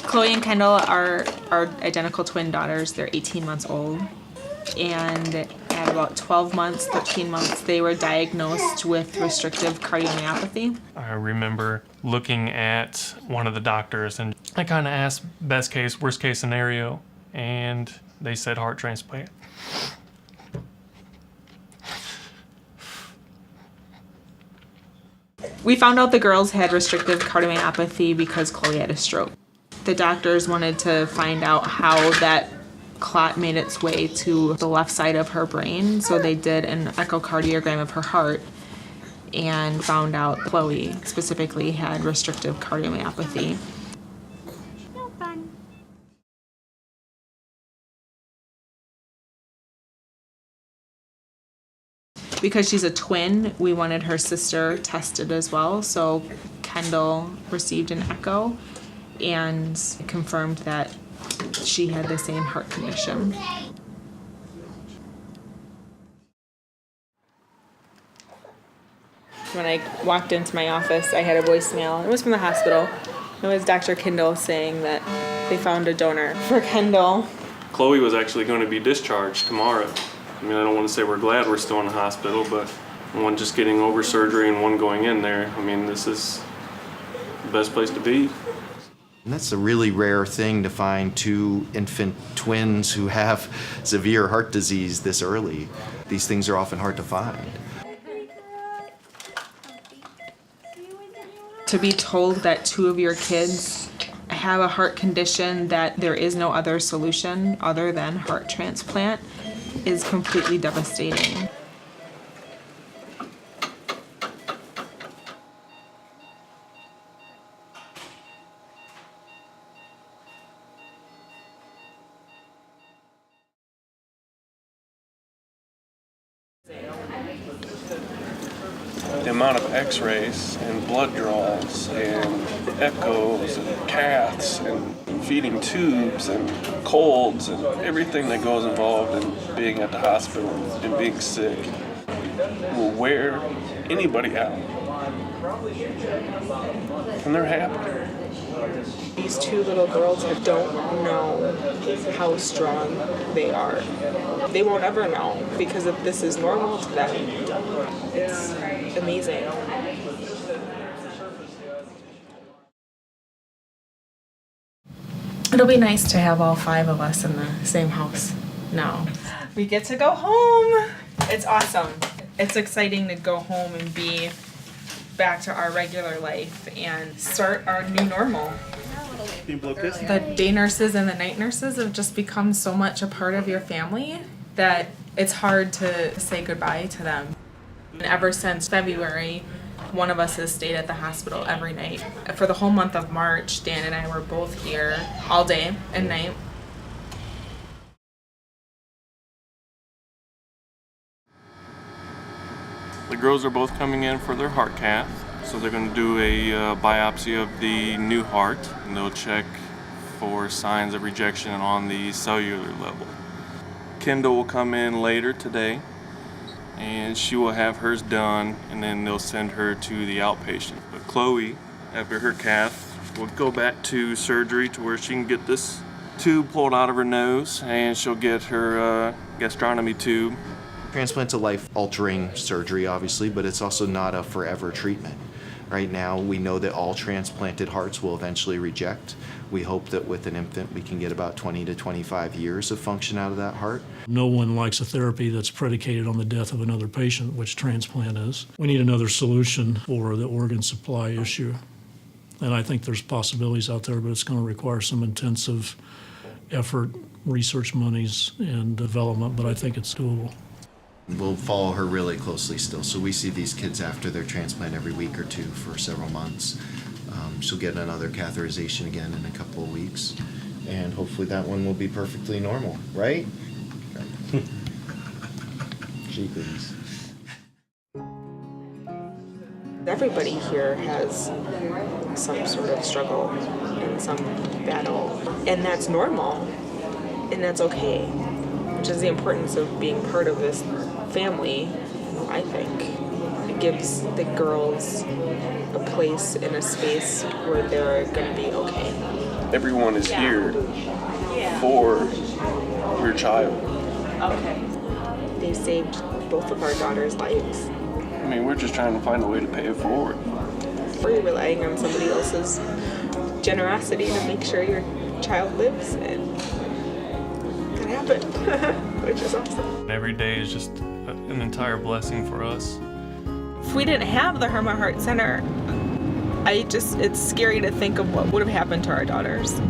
Chloe and Kendall are identical twin daughters. They're 18 months old. And at about 12 months, 13 months, they were diagnosed with restrictive cardiomyopathy. I remember looking at one of the doctors and I kind of asked best case, worst case scenario, and they said heart transplant. We found out the girls had restrictive cardiomyopathy because Chloe had a stroke. The doctors wanted to find out how that clot made its way to the left side of her brain, so they did an echocardiogram of her heart and found out Chloe specifically had restrictive cardiomyopathy. Because she's a twin, we wanted her sister tested as well, so Kendall received an echo and confirmed that she had the same heart condition. When I walked into my office, I had a voicemail. It was from the hospital. It was Dr. Kendall saying that they found a donor for Kendall. Chloe was actually going to be discharged tomorrow. I mean, I don't want to say we're glad we're still in the hospital, but one just getting over surgery and one going in there, I mean, this is the best place to be. And that's a really rare thing to find two infant twins who have severe heart disease this early. These things are often hard to find. To be told that two of your kids have a heart condition that there is no other solution other than heart transplant is completely devastating. The amount of x-rays and blood draws and echoes and caths and feeding tubes and colds and everything that goes involved in being at the hospital and being sick will wear anybody out. And they're happy. These two little girls don't know how strong they are. They won't ever know because if this is normal to them. It's amazing. It'll be nice to have all five of us in the same house now. We get to go home. It's awesome. It's exciting to go home and be back to our regular life and start our new normal. The day nurses and the night nurses have just become so much a part of your family that it's hard to say goodbye to them. And ever since February, one of us has stayed at the hospital every night. For the whole month of March, Dan and I were both here all day and night. The girls are both coming in for their heart cath, so they're going to do a biopsy of the new heart, and they'll check for signs of rejection on the cellular level. Kendall will come in later today, and she will have hers done, and then they'll send her to the outpatient. But Chloe, after her cath, will go back to surgery to where she can get this tube pulled out of her nose, and she'll get her gastronomy tube. Transplant's a life-altering surgery, obviously, but it's also not a forever treatment. Right now, we know that all transplanted hearts will eventually reject. We hope that with an infant, we can get about 20 to 25 years of function out of that heart. No one likes a therapy that's predicated on the death of another patient, which transplant is. We need another solution for the organ supply issue. And I think there's possibilities out there, but it's going to require some intensive effort, research monies, and development, but I think it's doable. We'll follow her really closely still. So we see these kids after their transplant every week or two for several months. She'll get another catheterization again in a couple of weeks. And hopefully that one will be perfectly normal, right? Jeepers. Everybody here has some sort of struggle and some battle, and that's normal, and that's okay, which is the importance of being part of this family, I think. gives the girls a place in a space where they're gonna be okay. Everyone is here for your child. Okay. They saved both of our daughters' lives. I mean, we're just trying to find a way to pay it forward. We're relying on somebody else's generosity to make sure your child lives, and that happened, which is awesome. Every day is just an entire blessing for us. If we didn't have the HermaHeart Center, it's scary to think of what would have happened to our daughters.